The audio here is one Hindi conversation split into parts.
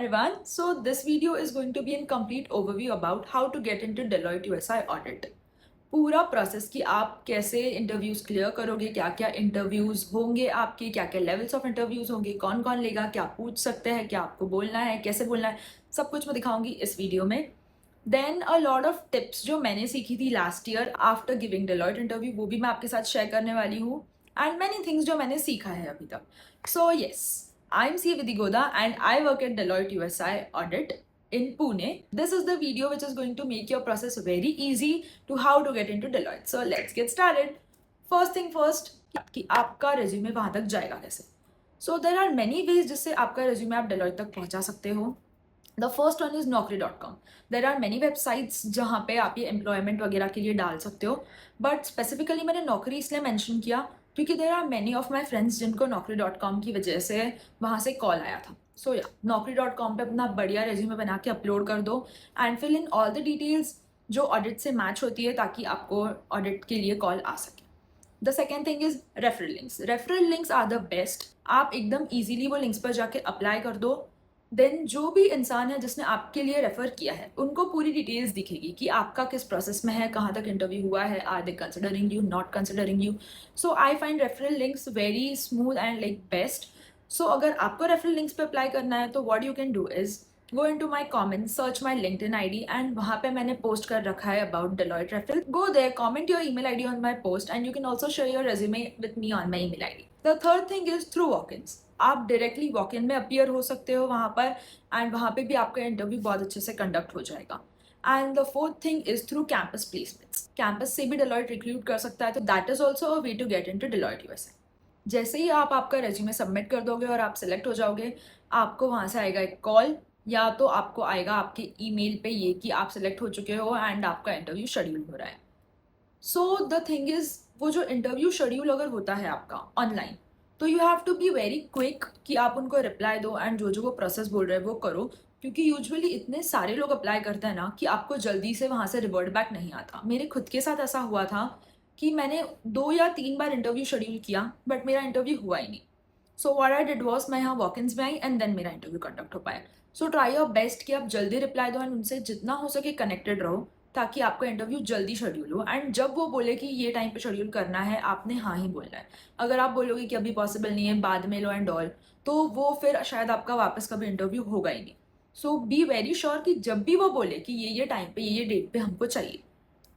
everyone. So this video is going to be a complete overview about how to get into Deloitte USI audit. पूरा प्रोसेस कि आप कैसे इंटरव्यूज क्लियर करोगे, क्या क्या इंटरव्यूज होंगे आपके, क्या क्या लेवल्स ऑफ इंटरव्यूज होंगे, कौन कौन लेगा, क्या पूछ सकते हैं, क्या आपको बोलना है, कैसे बोलना है, सब कुछ मैं दिखाऊंगी इस वीडियो में. Then a lot of tips जो मैंने सीखी थी last year after giving Deloitte interview, वो भी मैं आपके साथ शेयर करने वाली हूँ. एंड मैनी थिंग्स जो मैंने सीखा है अभी तक. So yes, I am C. Vidigoda and I work at Deloitte USI Audit in Pune. This is the video which is going to make your process very easy to how to get into Deloitte. So let's get started. First thing first, कि आपका resume वहाँ तक जाएगा कैसे. So there are many ways जिससे आपका resume आप Deloitte तक पहुँचा सकते हो. The first one is Naukri.com. There are many websites जहाँ पे आप ये employment वगैरह के लिए डाल सकते हो. But specifically मैंने नौकरी इसलिए mention किया क्योंकि there are many of my friends जिनको Naukri.com की वजह से वहाँ से कॉल आया था. सो या Naukri.com पे अपना बढ़िया रेज्यूमे बना के अपलोड कर दो and fill in all the details जो ऑडिट से मैच होती है ताकि आपको ऑडिट के लिए कॉल आ सके. The second thing is referral links. Referral links are the best. आप एकदम ईजिली वो लिंक्स पर जाके अप्लाई कर दो. देन जो भी इंसान है जिसने आपके लिए रेफर किया है उनको पूरी डिटेल्स दिखेगी कि आपका किस प्रोसेस में है, कहाँ तक इंटरव्यू हुआ है, are they considering you, not considering you. So I find referral links very smooth and like best. सो अगर आपको रेफरल लिंक्स पे अप्लाई करना है तो what you can do is go into my comment, search my LinkedIn ID and वहाँ पे मैंने पोस्ट कर रखा है about Deloitte referral. Go there, comment your email ID on my post and you can also share your resume with me on my email ID. The third thing is through walk-ins. आप डायरेक्टली वॉक इन में अपीयर हो सकते हो वहाँ पर एंड वहाँ पे भी आपका इंटरव्यू बहुत अच्छे से कंडक्ट हो जाएगा. And the fourth thing is through campus placements. Campus से भी Deloitte रिक्रूट कर सकता है, तो that is also a way to get into Deloitte USA. जैसे ही आप आपका रेज्यूमे सबमिट कर दोगे और आप सिलेक्ट हो जाओगे, आपको वहाँ से आएगा एक कॉल या तो आपको आएगा आपके ईमेल पे ये कि आप सिलेक्ट हो चुके हो एंड आपका इंटरव्यू शेड्यूल हो रहा है. सो द थिंग इज वो जो इंटरव्यू शेड्यूल अगर होता है आपका ऑनलाइन, तो you have to be very quick कि आप उनको रिप्लाई दो एंड जो जो वो प्रोसेस बोल रहे हैं वो करो. क्योंकि यूजुअली इतने सारे लोग अप्लाई करते हैं ना कि आपको जल्दी से वहाँ से रिवर्ट बैक नहीं आता. मेरे खुद के साथ ऐसा हुआ था कि मैंने 2 या 3 बार इंटरव्यू शेड्यूल किया बट मेरा इंटरव्यू हुआ ही नहीं. So what I did was, मैं यहाँ वॉक-इन्स में आई एंड देन मेरा इंटरव्यू कंडक्ट हो पाया. सो ट्राई योर बेस्ट कि आप जल्दी रिप्लाई दो एंड उनसे जितना हो सके कनेक्टेड रहो ताकि आपका इंटरव्यू जल्दी शेड्यूल हो. एंड जब वो बोले कि ये टाइम पे शेड्यूल करना है, आपने हाँ ही बोलना है. अगर आप बोलोगे कि अभी पॉसिबल नहीं है, बाद में लो एंड ऑल, तो वो फिर शायद आपका वापस कभी इंटरव्यू होगा ही नहीं. सो बी वेरी श्योर कि जब भी वो बोले कि ये टाइम पे ये डेट पे हमको चाहिए,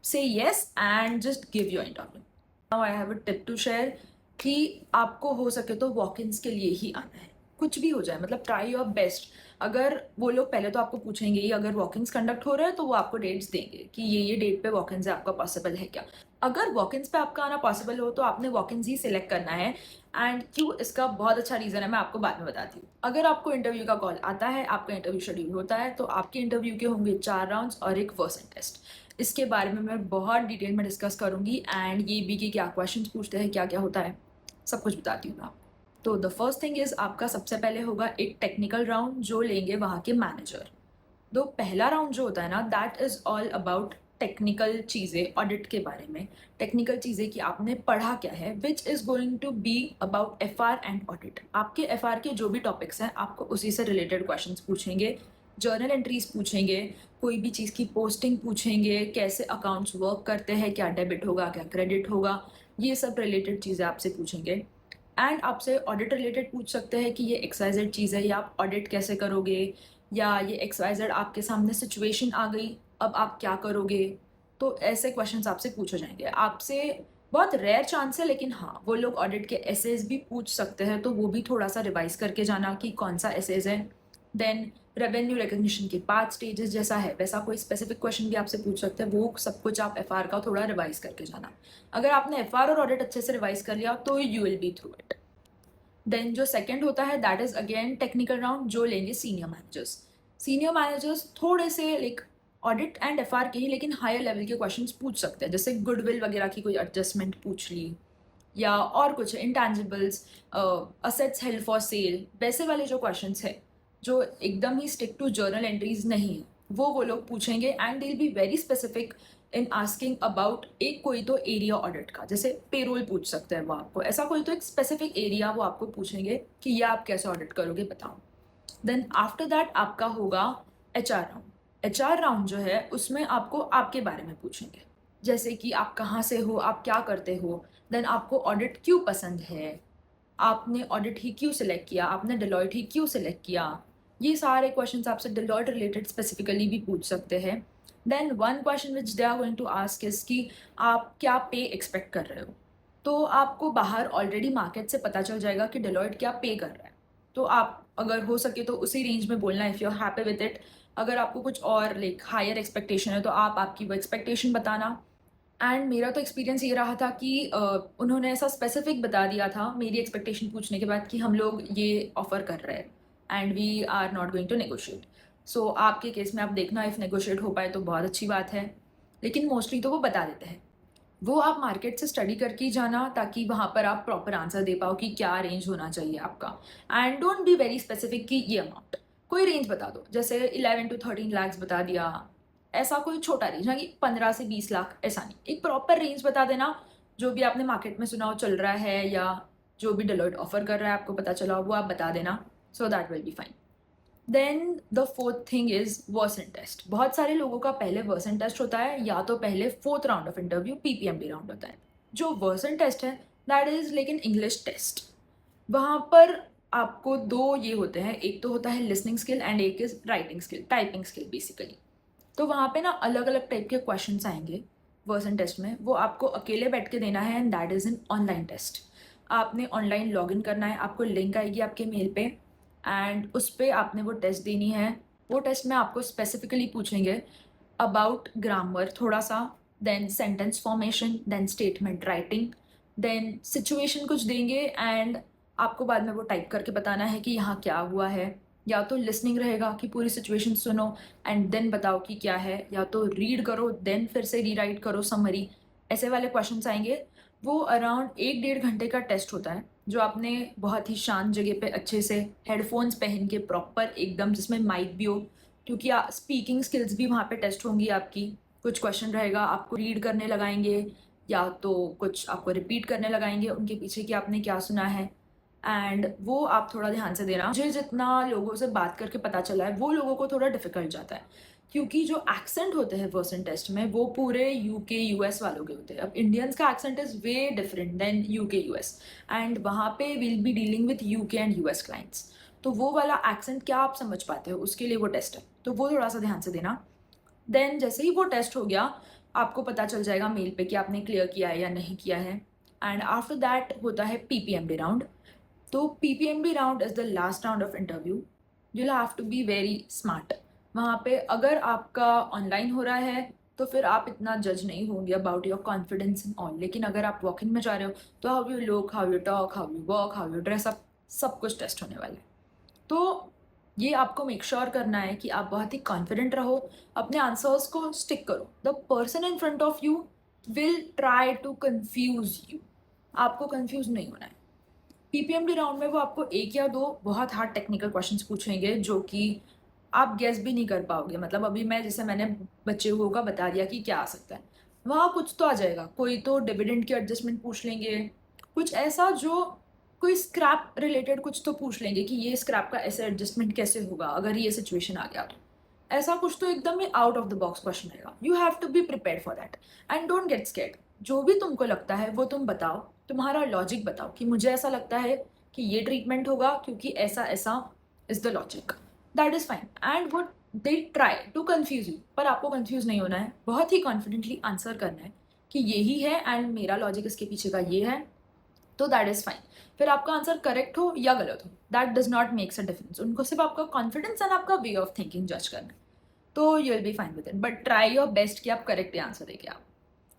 say yes and just give your interview. Now I have a tip to share कि आपको हो सके तो वॉक-इन्स के लिए ही आना है. कुछ भी हो जाए, मतलब ट्राई योर बेस्ट. अगर वो लोग पहले तो आपको पूछेंगे ही, अगर वॉक-इन्स कंडक्ट हो रहे हैं तो वो आपको डेट्स देंगे कि ये डेट पे वॉक-इन्स है, आपका पॉसिबल है क्या. अगर वॉक-इन्स पे आपका आना पॉसिबल हो तो आपने वॉक-इन्स ही सिलेक्ट करना है. एंड क्यों, इसका बहुत अच्छा रीज़न है, मैं आपको बाद में बताती हूँ. अगर आपको इंटरव्यू का कॉल आता है, आपका इंटरव्यू शेड्यूल होता है, तो आपके इंटरव्यू के होंगे 4 राउंड्स और एक पर्सन टेस्ट. इसके बारे में मैं बहुत डिटेल में डिस्कस करूँगी एंड ये भी कि क्या क्वेश्चन पूछते हैं, क्या क्या होता है, सब कुछ बताती हूँ मैं आपको. तो द फर्स्ट थिंग इज़ आपका सबसे पहले होगा एक टेक्निकल राउंड जो लेंगे वहाँ के मैनेजर. तो पहला राउंड जो होता है ना, that is all about technical चीज़ें ऑडिट के बारे में. टेक्निकल चीज़ें कि आपने पढ़ा क्या है, which is going to be about FR and audit. आपके FR के जो भी टॉपिक्स हैं आपको उसी से रिलेटेड क्वेश्चंस पूछेंगे. जर्नल एंट्रीज पूछेंगे, कोई भी चीज़ की पोस्टिंग पूछेंगे, कैसे अकाउंट्स वर्क करते हैं, क्या डेबिट होगा, क्या क्रेडिट होगा, ये सब रिलेटेड चीज़ें आपसे पूछेंगे. एंड आपसे ऑडिट रिलेटेड पूछ सकते हैं कि ये XYZ चीज़ है, या आप ऑडिट कैसे करोगे, या ये XYZ आपके सामने सिचुएशन आ गई, अब आप क्या करोगे. तो ऐसे क्वेश्चंस आपसे पूछे जाएंगे. आपसे बहुत रेयर चांस है, लेकिन हाँ, वो लोग ऑडिट के एसेज भी पूछ सकते हैं, तो वो भी थोड़ा सा रिवाइज करके जाना कि कौन सा एसेज है. देन रेवेन्यू रिकग्निशन के 5 स्टेजेस जैसा है वैसा कोई स्पेसिफिक क्वेश्चन भी आपसे पूछ सकते हैं. वो सब कुछ आप FR का थोड़ा रिवाइज करके जाना. अगर आपने FR और ऑडिट अच्छे से रिवाइज कर लिया तो you will be through it. Then जो सेकंड होता है that is again technical round जो लेंगे सीनियर मैनेजर्स. सीनियर मैनेजर्स थोड़े से लाइक ऑडिट एंड FR के ही लेकिन हायर लेवल के क्वेश्चंस पूछ सकते हैं, जैसे गुडविल वगैरह की कोई एडजस्टमेंट पूछ ली, या और कुछ इंटैंजिबल्स, असेट्स हेल्ड फॉर सेल, वैसे वाले जो क्वेश्चंस है जो एकदम ही स्टिक टू जर्नल एंट्रीज नहीं है, वो लोग पूछेंगे. And they will be very specific in asking about एक कोई तो एरिया ऑडिट का, जैसे पेरोल पूछ सकते हैं वो आपको, ऐसा कोई तो एक स्पेसिफिक एरिया वो आपको पूछेंगे कि ये आप कैसे ऑडिट करोगे बताओ. देन आफ्टर दैट आपका होगा HR राउंड। HR राउंड जो है उसमें आपको आपके बारे में पूछेंगे, जैसे कि आप कहाँ से हो, आप क्या करते हो, देन आपको ऑडिट क्यों पसंद है, आपने ऑडिट ही क्यों सिलेक्ट किया, आपने डिलॉयट ही क्यों सिलेक्ट किया। ये सारे क्वेश्चंस आपसे डिलॉयट रिलेटेड स्पेसिफिकली भी पूछ सकते हैं। Then one question which they are going to ask is कि आप क्या पे एक्सपेक्ट कर रहे हो। तो आपको बाहर ऑलरेडी मार्केट से पता चल जाएगा कि डिलॉयट क्या पे कर रहा है, तो आप अगर हो सके तो उसी रेंज में बोलना, if you are happy with it. अगर आपको कुछ और लाइक हायर एक्सपेक्टेशन है तो आप आपकी वो एक्सपेक्टेशन बताना। एंड मेरा तो एक्सपीरियंस ये रहा था कि उन्होंने ऐसा स्पेसिफिक बता दिया था मेरी एक्सपेक्टेशन पूछने के बाद कि हम लोग ये ऑफ़र कर रहे हैं and we are not going to negotiate. So आपके केस में आप देखना, इफ़ नेगोशिएट हो पाए तो बहुत अच्छी बात है, लेकिन मोस्टली तो वो बता देते हैं। वो आप मार्केट से स्टडी करके ही जाना ताकि वहाँ पर आप प्रॉपर आंसर दे पाओ कि क्या रेंज होना चाहिए आपका। And don't be very specific कि ये अमाउंट, कोई रेंज बता दो, जैसे 11 to 13 लाख बता दिया, ऐसा कोई छोटा रेंज ना कि 15 से 20 लाख, ऐसा नहीं, एक प्रॉपर रेंज बता देना। जो भी आपने मार्केट में सुना हो चल रहा है या जो भी डिलॉयट ऑफर कर रहा है आपको पता चला हो वो आप बता देना, so that will be fine. Then the fourth thing is versant test. बहुत सारे लोगों का पहले वर्सन टेस्ट होता है या तो पहले fourth round of interview PPMD round होता है। जो वर्सन टेस्ट है that is like an English test. वहाँ पर आपको दो ये होते हैं, एक तो होता है लिसनिंग स्किल एंड एक is writing skill, typing skill basically. तो वहाँ पे ना अलग अलग टाइप के क्वेश्चंस आएंगे वर्सन टेस्ट में, वो आपको अकेले बैठ के देना है and that is an online test. आपने ऑनलाइन लॉग इन करना है, आपको लिंक आएगी आपके मेल पे एंड उस पर आपने वो टेस्ट देनी है। वो टेस्ट में आपको स्पेसिफिकली पूछेंगे अबाउट ग्रामर थोड़ा सा, then sentence formation, then statement writing, then situation कुछ देंगे एंड आपको बाद में वो टाइप करके बताना है कि यहाँ क्या हुआ है। या तो लिसनिंग रहेगा कि पूरी सिचुएशन सुनो एंड देन बताओ कि क्या है, या तो रीड करो देन फिर से रीराइट करो समरी, ऐसे वाले क्वेश्चंस आएंगे। वो अराउंड 1-1.5 घंटे का टेस्ट होता है, जो आपने बहुत ही शांत जगह पे अच्छे से हेडफोन्स पहन के प्रॉपर एकदम, जिसमें माइक भी हो, क्योंकि स्पीकिंग स्किल्स भी वहाँ पे टेस्ट होंगी आपकी। कुछ क्वेश्चन रहेगा आपको रीड करने लगाएंगे या तो कुछ आपको रिपीट करने लगाएंगे उनके पीछे कि आपने क्या सुना है, एंड वो आप थोड़ा ध्यान से देना। मुझे जितना लोगों से बात करके पता चला है वो लोगों को थोड़ा डिफिकल्ट जाता है, क्योंकि जो एक्सेंट होते हैं वर्सन टेस्ट में वो पूरे UK US वालों के होते हैं। अब इंडियंस का accent is way different than UK US, and वहाँ पे will be dealing with UK and US clients. तो वो वाला एक्सेंट क्या आप समझ पाते हो उसके लिए वो टेस्ट है, तो वो थोड़ा सा ध्यान से देना। देन जैसे ही वो टेस्ट हो गया आपको पता चल जाएगा मेल पे कि आपने क्लियर किया है या नहीं किया है। एंड आफ्टर दैट होता है PPMD राउंड। तो PPMB round is the last round of interview. You have to be very smart. वहाँ पे अगर आपका ऑनलाइन हो रहा है तो फिर आप इतना जज नहीं होंगे about your confidence in all, लेकिन अगर आप वॉकिंग में जा रहे हो तो how you look, how you talk, how you walk, how you dress up, सब कुछ टेस्ट होने वाला है। तो ये आपको मेक श्योर करना है कि आप बहुत ही कॉन्फिडेंट रहो, अपने आंसर्स को स्टिक करो। The person in front of you will try to confuse you, आपको कन्फ्यूज नहीं होना है। PPMD राउंड में वो आपको एक या दो बहुत हार्ड टेक्निकल क्वेश्चंस पूछेंगे जो कि आप गेस भी नहीं कर पाओगे। मतलब अभी मैंने बच्चे हुओं का बता दिया कि क्या आ सकता है, वहाँ कुछ तो आ जाएगा। कोई तो डिविडेंड की एडजस्टमेंट पूछ लेंगे, कुछ ऐसा जो कोई स्क्रैप रिलेटेड कुछ तो पूछ लेंगे कि ये स्क्रैप का ऐसे एडजस्टमेंट कैसे होगा अगर ये सिचुएशन आ गया तो। ऐसा कुछ तो एकदम ही out of the box question रहेगा। You have to be prepare for that and don't get scared. जो भी तुमको लगता है वो तुम बताओ, तुम्हारा लॉजिक बताओ कि मुझे ऐसा लगता है कि ये ट्रीटमेंट होगा क्योंकि ऐसा ऐसा is the logic, that is fine. And would they try to confuse you, पर आपको कन्फ्यूज नहीं होना है, बहुत ही कॉन्फिडेंटली आंसर करना है कि यही है एंड मेरा लॉजिक इसके पीछे का ये है, तो दैट इज फाइन। फिर आपका आंसर करेक्ट हो या गलत हो that does not makes a difference, उनको सिर्फ आपका कॉन्फिडेंस एंड आपका वे ऑफ थिंकिंग जज करना है, तो you will be fine with it. But try your best कि आप करेक्ट आंसर देंगे आप।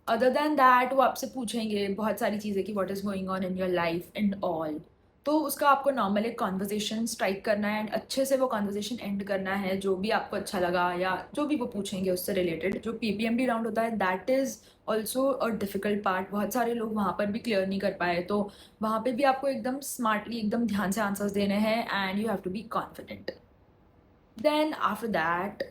अदर देन दैट वो आपसे पूछेंगे बहुत सारी चीज़ें कि what is going on in your life and all, तो उसका आपको नॉर्मल एक कॉन्वर्जेशन स्ट्राइक करना है एंड अच्छे से वो कॉन्वर्जेशन एंड करना है, जो भी आपको अच्छा लगा या जो भी वो पूछेंगे उससे रिलेटेड। जो PPMD राउंड होता है that is also a difficult part, बहुत सारे लोग वहाँ पर भी क्लियर नहीं कर पाए, तो वहाँ पे भी आपको एकदम स्मार्टली एकदम ध्यान से आंसर्स देने हैं and you have to be confident. Then after that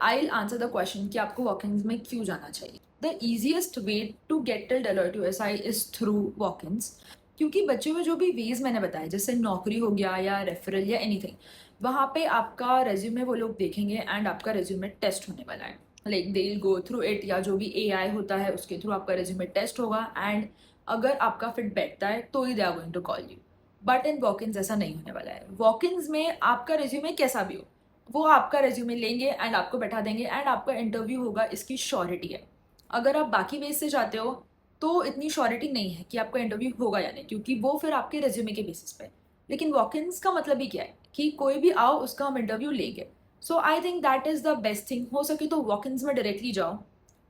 I will answer the question कि आपको वॉक-इन्स में क्यों जाना चाहिए। The easiest way to get till Deloitte USI is through walk-ins, क्योंकि बच्चे में जो भी वेज मैंने बताए जैसे नौकरी हो गया या रेफरल या एनीथिंग, वहाँ पे आपका रेज्यूमे वो लोग देखेंगे एंड आपका रेज्यूमे टेस्ट होने वाला है। Like they will go through it, या जो भी एआई होता है उसके थ्रू आपका रेज्यूमे टेस्ट होगा एंड अगर आपका फिट बैठता है तो ही they are going to call you. But in walk-ins ऐसा नहीं होने वाला है। वॉक-इन्स में आपका रेज्यूमे कैसा भी हो, वो आपका रेज्यूमे लेंगे एंड आपको बैठा देंगे एंड आपका इंटरव्यू होगा, इसकी श्योरिटी है। अगर आप बाकी वेज से जाते हो तो इतनी श्योरिटी नहीं है कि आपका इंटरव्यू होगा या नहीं, क्योंकि वो फिर आपके रेज्यूमे के बेसिस पे। लेकिन वॉक-इन्स का मतलब ही क्या है कि कोई भी आओ उसका हम इंटरव्यू लेंगे। So I think that is the best thing. हो सके तो वॉक-इन्स में डायरेक्टली जाओ,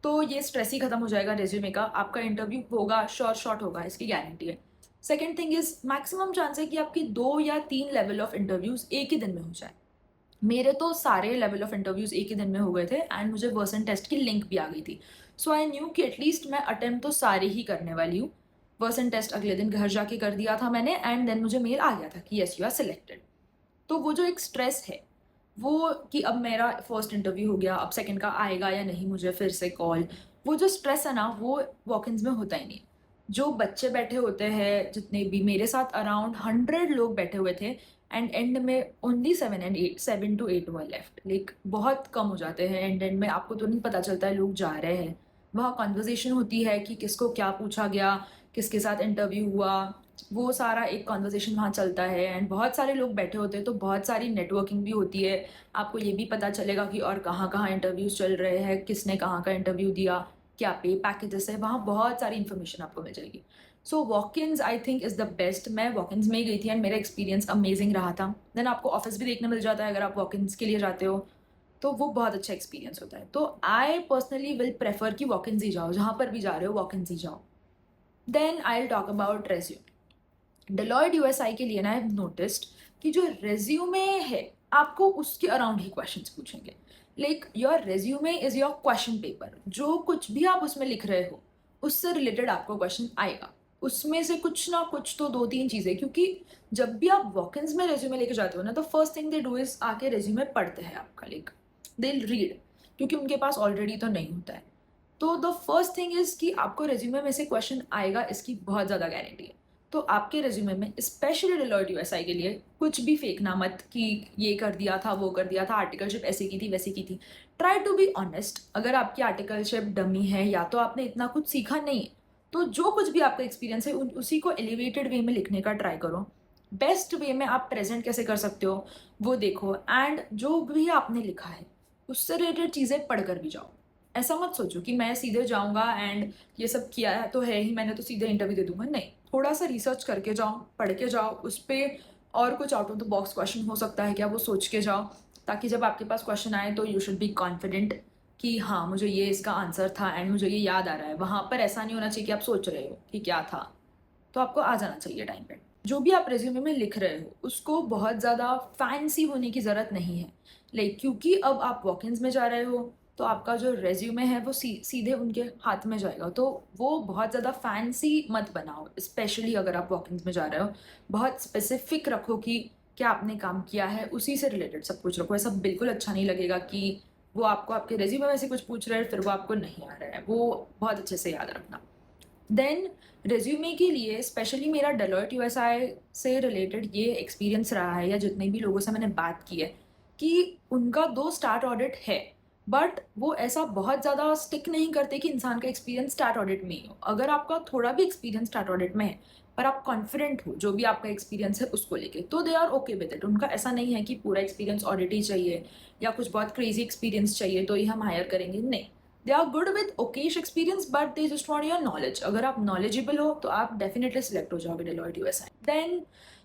तो ये स्ट्रेस ही खत्म हो जाएगा रेज्यूमे का। आपका इंटरव्यू होगा, श्योर शॉट होगा, इसकी गारंटी है। Second thing is maximum chance है कि आपकी 2 या 3 लेवल ऑफ इंटरव्यूज एक ही दिन में हो जाए। मेरे तो सारे लेवल ऑफ इंटरव्यूज एक ही दिन में हो गए थे एंड मुझे वर्सन टेस्ट की लिंक भी आ गई थी। सो आई न्यू कि एटलीस्ट मैं अटेम्प्ट तो सारे ही करने वाली हूँ। वर्सन टेस्ट अगले दिन घर जाके कर दिया था मैंने एंड देन मुझे मेल आ गया था कि यस यू आर सिलेक्टेड। तो वो जो एक स्ट्रेस है वो कि अब मेरा फर्स्ट इंटरव्यू हो गया, अब सेकंड का आएगा या नहीं मुझे फिर से कॉल, वो जो स्ट्रेस है ना वो वॉक-इन्स में होता ही नहीं। जो बच्चे बैठे होते हैं, जितने भी मेरे साथ अराउंड 100 लोग बैठे हुए थे एंड एंड में ओनली 7 वर लेफ्ट। लाइक बहुत कम हो जाते हैं एंड में, आपको तो नहीं पता चलता है लोग जा रहे हैं। वहाँ कॉन्वर्जेसन होती है कि किसको क्या पूछा गया, किसके साथ इंटरव्यू हुआ, वो सारा एक कॉन्वर्जेसन वहाँ चलता है एंड बहुत सारे लोग बैठे होते हैं तो बहुत सारी नेटवर्किंग भी होती है। आपको ये भी पता चलेगा कि और कहाँ कहाँ इंटरव्यूज़ चल रहे हैं, किसने कहाँ का इंटरव्यू दिया, क्या पे पैकेजेस है, वहाँ बहुत सारी इन्फॉर्मेशन आपको मिल जाएगी। So walk-ins I think is the best. मैं वॉक-इन्स में ही गई थी एंड मेरा एक्सपीरियंस अमेजिंग रहा था। देन आपको ऑफिस भी देखने मिल जाता है अगर आप वॉक-इन्स के लिए जाते हो, तो वो बहुत अच्छा एक्सपीरियंस होता है। तो आई पर्सनली विल प्रेफर कि वॉक-इन्स ही जाओ, जहाँ पर भी जा रहे हो वॉक-इन्स ही जाओ। Then I will talk about resume. Deloitte USI के लिए ना आई हैव नोटिस्ड कि जो रेज्यूमे है आपको उसके अराउंड ही क्वेश्चंस पूछेंगे। Like your resume is your question paper. जो कुछ भी आप उसमें लिख रहे हो उससे रिलेटेड आपको क्वेश्चन आएगा। उसमें से कुछ ना कुछ तो 2-3 चीज़ें, क्योंकि जब भी आप वॉक-इन्स में रेज्यूमे लेके जाते हो ना, तो first thing they do is आके रेज्यूमे पढ़ते हैं आपका, लाइक दे रीड, क्योंकि उनके पास ऑलरेडी तो नहीं होता है। तो द फर्स्ट थिंग इज़ कि आपको रेज्यूमे में से क्वेश्चन आएगा, इसकी बहुत ज़्यादा गारंटी है। तो आपके रेज्यूमे में स्पेशली डेलॉयट यूएसआई के लिए कुछ भी फेंकना मत कि ये कर दिया था, वो कर दिया था, आर्टिकलशिप ऐसी की थी, वैसी की थी। Try to be honest. अगर आपकी आर्टिकलशिप डमी है या तो आपने इतना कुछ सीखा नहीं है, तो जो कुछ भी आपका एक्सपीरियंस है उसी को एलिवेटेड वे में लिखने का ट्राई करो। बेस्ट वे में आप प्रेजेंट कैसे कर सकते हो वो देखो एंड जो भी आपने लिखा है उससे रिलेटेड चीज़ें पढ़ कर भी जाओ। ऐसा मत सोचो कि मैं सीधे जाऊंगा एंड ये सब किया है तो है ही, मैंने तो सीधे इंटरव्यू दे दूंगा। नहीं, थोड़ा सा रिसर्च करके जाओ, पढ़ के जाओ, उस पर और कुछ out of the box question हो सकता है क्या, वो सोच के जाओ, ताकि जब आपके पास क्वेश्चन आए तो यू शुड बी कॉन्फिडेंट कि हाँ मुझे ये इसका आंसर था एंड मुझे ये याद आ रहा है। वहाँ पर ऐसा नहीं होना चाहिए कि आप सोच रहे हो कि क्या था, तो आपको आ जाना चाहिए टाइम पे। जो भी आप रेज्यूमे में लिख रहे हो उसको बहुत ज़्यादा फैंसी होने की ज़रूरत नहीं है। लाइक क्योंकि अब आप वॉक-इन्स में जा रहे हो तो आपका जो रेज्यूमे है वो सीधे उनके हाथ में जाएगा, तो वो बहुत ज़्यादा फैंसी मत बनाओ। स्पेशली अगर आप वॉक-इन्स में जा रहे हो, बहुत स्पेसिफिक रखो कि क्या आपने काम किया है, उसी से रिलेटेड सब कुछ रखो। ऐसा बिल्कुल अच्छा नहीं लगेगा कि वो आपको आपके रेज्यूमे में से कुछ पूछ रहे हैं फिर वो आपको नहीं आ रहा है। वो बहुत अच्छे से याद रखना। देन रेज्यूमे के लिए स्पेशली मेरा डेलॉयट यूएसआई से रिलेटेड ये एक्सपीरियंस रहा है, या जितने भी लोगों से मैंने बात की है, कि उनका 2 स्टार्ट ऑडिट है, बट वो ऐसा बहुत ज़्यादा स्टिक नहीं करते कि इंसान का एक्सपीरियंस स्टार्ट ऑडिट में ही हो। अगर आपका थोड़ा भी एक्सपीरियंस स्टार्ट ऑडिट में है पर आप कॉन्फिडेंट हो जो भी आपका एक्सपीरियंस है उसको लेके, तो they are okay with it. उनका ऐसा नहीं है कि पूरा एक्सपीरियंस ऑडिट ही चाहिए या कुछ बहुत क्रेजी एक्सपीरियंस चाहिए तो ही हम हायर करेंगे। नहीं, they are good with okayish experience but they just want your knowledge. अगर आप नॉलेजेबल हो तो आप डेफिनेटली सिलेक्ट हो जाओगे Deloitte USI. Then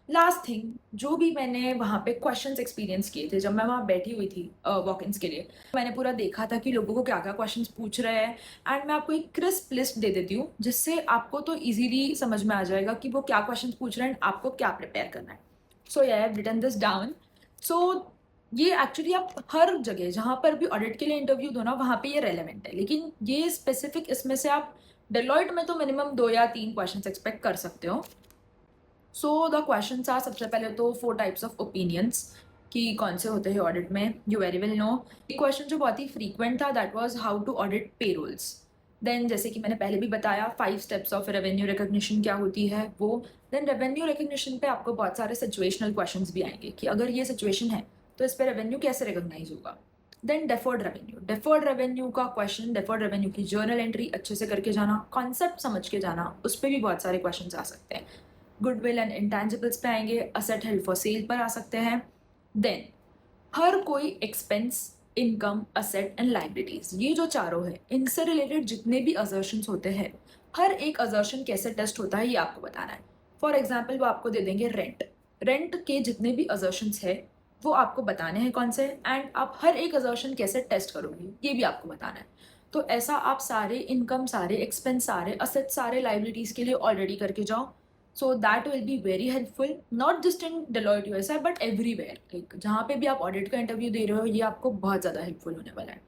last thing, जो भी मैंने वहाँ पे क्वेश्चंस एक्सपीरियंस किए थे जब मैं वहाँ बैठी हुई थी वॉक-इन्स के लिए, मैंने पूरा देखा था कि लोगों को क्या क्या क्वेश्चंस पूछ रहे हैं एंड मैं आपको एक क्रिस्प लिस्ट दे देती हूँ जिससे आपको तो इजीली समझ में आ जाएगा कि वो क्या क्वेश्चंस पूछ रहे हैं, आपको क्या प्रिपेयर करना है। So I have written this down. So ये एक्चुअली आप हर जगह जहाँ पर भी ऑडिट के लिए इंटरव्यू दो ना वहाँ पे ये रेलेवेंट है, लेकिन ये स्पेसिफिक इसमें से आप डेलॉयट में तो मिनिमम 2 या 3 क्वेश्चन एक्सपेक्ट कर सकते हो। सो द क्वेश्चंस आर, सबसे पहले तो 4 टाइप्स ऑफ ओपिनियंस कि कौन से होते हैं ऑडिट में, यू वेरी वेल नो। एक क्वेश्चन जो बहुत ही फ्रीक्वेंट था that was how to audit payrolls. Then जैसे कि मैंने पहले भी बताया 5 स्टेप्स ऑफ रेवेन्यू रिकग्निशन क्या होती है वो। देन रेवेन्यू रिकग्निशन पे आपको बहुत सारे सिचुएशनल क्वेश्चंस भी आएंगे कि अगर ये सिचुएशन है तो इस पर रेवेन्यू कैसे रिकॉग्नाइज होगा। देन डेफर्ड रेवेन्यू का क्वेश्चन, डेफर्ड रेवेन्यू की जर्नल एंट्री अच्छे से करके जाना, कॉन्सेप्ट समझ के जाना, उस पर भी बहुत सारे क्वेश्चन आ सकते हैं। गुडविल एंड इंटेंजिबल्स पे आएंगे, असेट हेल्ड फॉर सेल पर आ सकते हैं। देन हर कोई expense, income, asset and liabilities, ये जो चारों है, इनसे रिलेटेड जितने भी असर्शंस होते हैं, हर एक असर्शन कैसे टेस्ट होता है ये आपको बताना है। फॉर एग्जाम्पल वो आपको दे देंगे रेंट के जितने भी असर्शंस है वो आपको बताने हैं कौन से, एंड आप हर एक असर्शन कैसे टेस्ट करोगे ये भी आपको बताना है। तो ऐसा आप सारे इनकम, सारे एक्सपेंस, सारे असेट, सारे लाइबिलिटीज के लिए ऑलरेडी करके जाओ। सो that will be very helpful, not just in Deloitte USI but everywhere. Like जहाँ पे भी आप ऑडिट का इंटरव्यू दे रहे हो ये आपको बहुत ज़्यादा हेल्पफुल होने वाला है।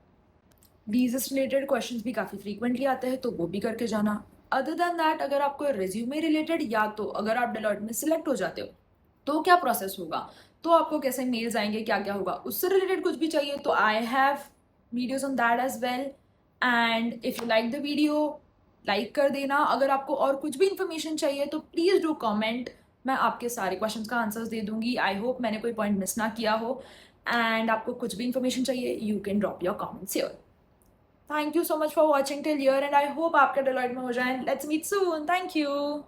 वीजा से रिलेटेड क्वेश्चंस भी काफ़ी फ्रीक्वेंटली आते हैं तो वो भी करके जाना। अदर देन दैट, अगर आपको रेज्यूमे रिलेटेड, या तो अगर आप डेलॉयट में सिलेक्ट हो जाते हो तो क्या प्रोसेस होगा, तो आपको कैसे मेल्स आएंगे, क्या क्या होगा, उससे रिलेटेड कुछ भी चाहिए तो I have videos on that as well. And if you like the video, like कर देना। अगर आपको और कुछ भी इन्फॉर्मेशन चाहिए तो प्लीज़ डू कमेंट, मैं आपके सारे क्वेश्चंस का आंसर्स दे दूंगी। आई होप मैंने कोई पॉइंट मिस ना किया हो। एंड आपको कुछ भी इन्फॉर्मेशन चाहिए you can drop your comments here. Thank you so much for watching till here and I hope आपका डेलॉयट में हो जाए। Let's meet soon. Thank you.